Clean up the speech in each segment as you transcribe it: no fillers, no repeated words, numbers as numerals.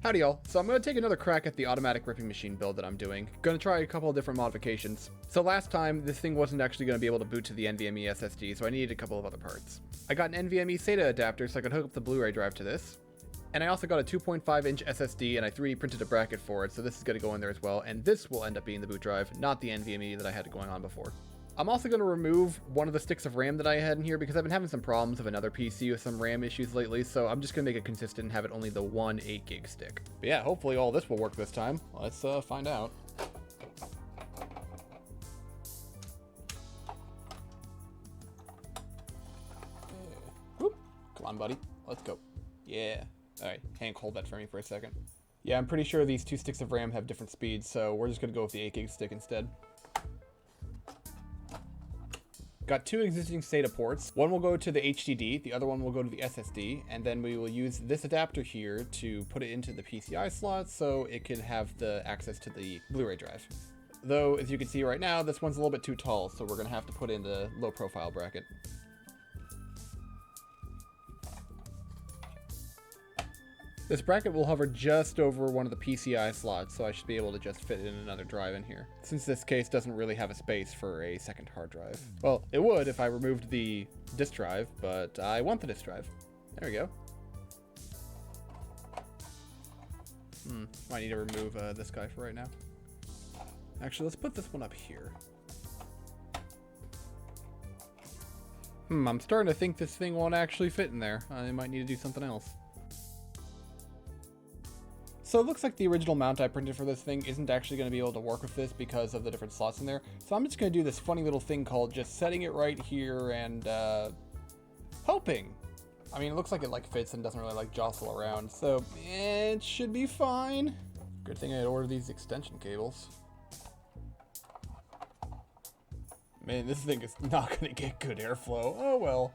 Howdy y'all, so I'm going to take another crack at the automatic ripping machine build that I'm doing. Going to try a couple of different modifications. So last time, this thing wasn't actually going to be able to boot to the NVMe SSD, so I needed a couple of other parts. I got an NVMe SATA adapter so I could hook up the Blu-ray drive to this. And I also got a 2.5-inch SSD and I 3D printed a bracket for it, so this is going to go in there as well, and this will end up being the boot drive, not the NVMe that I had going on before. I'm also going to remove one of the sticks of RAM that I had in here because I've been having some problems with another PC with some RAM issues lately, so I'm just going to make it consistent and have it only the one 8GB stick. But yeah, hopefully all this will work this time. Let's find out. Whoop. Come on, buddy. Let's go. Yeah. Alright, Hank, hold that for me for a second. Yeah, I'm pretty sure these two sticks of RAM have different speeds, so we're just going to go with the 8GB stick instead. Got two existing SATA ports. One will go to the HDD, the other one will go to the SSD, and then we will use this adapter here to put it into the PCI slot so it can have the access to the Blu-ray drive. Though, as you can see right now, this one's a little bit too tall, so we're gonna have to put in the low profile bracket. This bracket will hover just over one of the PCI slots, so I should be able to just fit in another drive in here, since this case doesn't really have a space for a second hard drive. Well, it would if I removed the disk drive, but I want the disk drive. There we go. Might need to remove this guy for right now. Actually, let's put this one up here. I'm starting to think this thing won't actually fit in there. I might need to do something else. So it looks like the original mount I printed for this thing isn't actually going to be able to work with this because of the different slots in there. So I'm just going to do this funny little thing called just setting it right here and hoping. I mean, it looks like it fits and doesn't really jostle around, so it should be fine. Good thing I had ordered these extension cables. Man, this thing is not going to get good airflow. Oh well.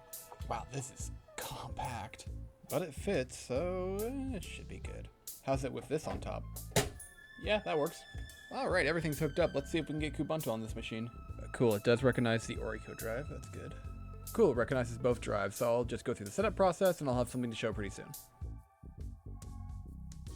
Wow, this is compact. But it fits, so it should be good. How's it with this on top? Yeah, that works. Alright, everything's hooked up. Let's see if we can get Kubuntu on this machine. Cool, it does recognize the Orico drive. That's good. Cool, it recognizes both drives, so I'll just go through the setup process and I'll have something to show pretty soon.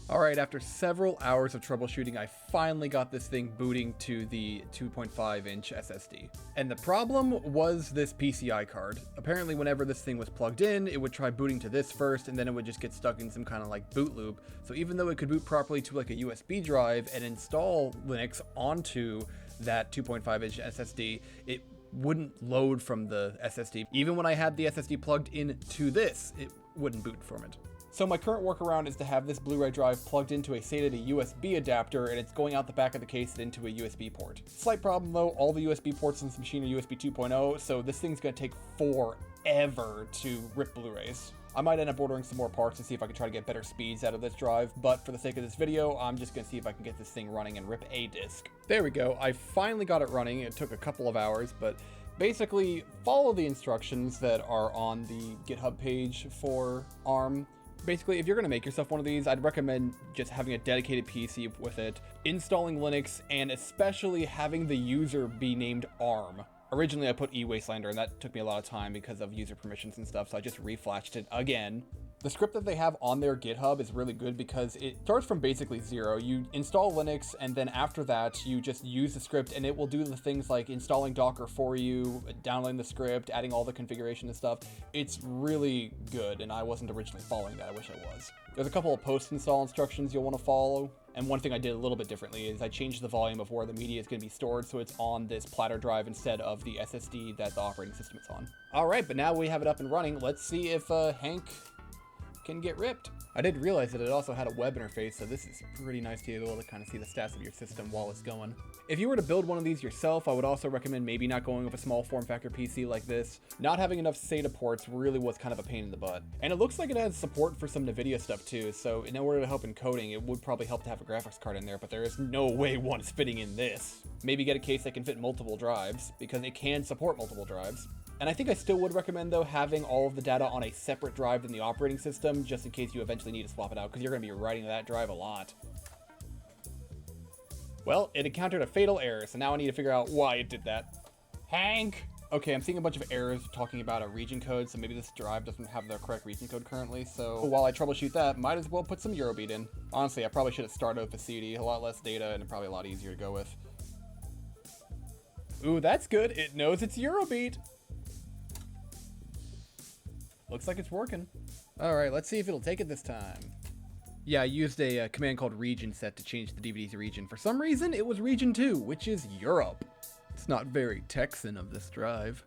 Alright, after several hours of troubleshooting, I finally got this thing booting to the 2.5-inch SSD. And the problem was this PCI card. Apparently, whenever this thing was plugged in, it would try booting to this first, and then it would just get stuck in some kind of boot loop. So even though it could boot properly to a USB drive and install Linux onto that 2.5-inch SSD, it wouldn't load from the SSD. Even when I had the SSD plugged into this, it wouldn't boot from it. So my current workaround is to have this Blu-ray drive plugged into a SATA to USB adapter, and it's going out the back of the case and into a USB port. Slight problem though, all the USB ports in this machine are USB 2.0, so this thing's gonna take forever to rip Blu-rays. I might end up ordering some more parts to see if I can try to get better speeds out of this drive, but for the sake of this video, I'm just gonna see if I can get this thing running and rip a disk. There we go, I finally got it running. It took a couple of hours, but basically follow the instructions that are on the GitHub page for ARM. Basically, if you're going to make yourself one of these, I'd recommend just having a dedicated PC with it, installing Linux, and especially having the user be named ARM. Originally, I put eWastelander, and that took me a lot of time because of user permissions and stuff, so I just reflashed it again. The script that they have on their GitHub is really good because it starts from basically zero. You install Linux, and then after that, you just use the script, and it will do the things like installing Docker for you, downloading the script, adding all the configuration and stuff. It's really good, and I wasn't originally following that. I wish I was. There's a couple of post-install instructions you'll want to follow, and one thing I did a little bit differently is I changed the volume of where the media is going to be stored so it's on this platter drive instead of the SSD that the operating system is on. Alright, but now we have it up and running. Let's see if Hank can get ripped. I did realize that it also had a web interface, so this is pretty nice to be able to kind of see the stats of your system while it's going. If you were to build one of these yourself, I would also recommend maybe not going with a small form factor PC like this. Not having enough SATA ports really was kind of a pain in the butt. And it looks like it has support for some NVIDIA stuff too, so in order to help in coding, it would probably help to have a graphics card in there, but there is no way one is fitting in this. Maybe get a case that can fit multiple drives, because it can support multiple drives. And I think I still would recommend, though, having all of the data on a separate drive than the operating system, just in case you eventually need to swap it out, because you're going to be writing to that drive a lot. Well, it encountered a fatal error, so now I need to figure out why it did that. Hank, Okay, I'm seeing a bunch of errors talking about a region code, so maybe this drive doesn't have the correct region code currently. So while I troubleshoot that, might as well put some Eurobeat in. Honestly, I probably should have started with the CD, a lot less data and probably a lot easier to go with. Ooh, that's good. It knows it's Eurobeat. Looks like it's working. All right, let's see if it'll take it this time. Yeah, I used a command called region set to change the DVD's region. For some reason, it was region 2, which is Europe. It's not very Texan of this drive.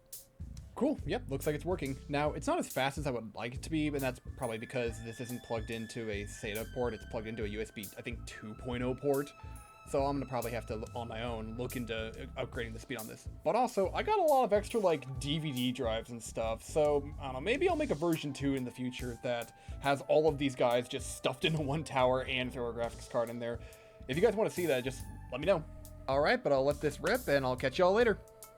Cool, yep, looks like it's working. Now, it's not as fast as I would like it to be, but that's probably because this isn't plugged into a SATA port. It's plugged into a USB, I think, 2.0 port. So I'm gonna probably have to, on my own, look into upgrading the speed on this. But also, I got a lot of extra, like, DVD drives and stuff, so, I don't know, maybe I'll make a version 2 in the future that has all of these guys just stuffed into one tower and throw a graphics card in there. If you guys want to see that, just let me know. Alright, but I'll let this rip, and I'll catch y'all later.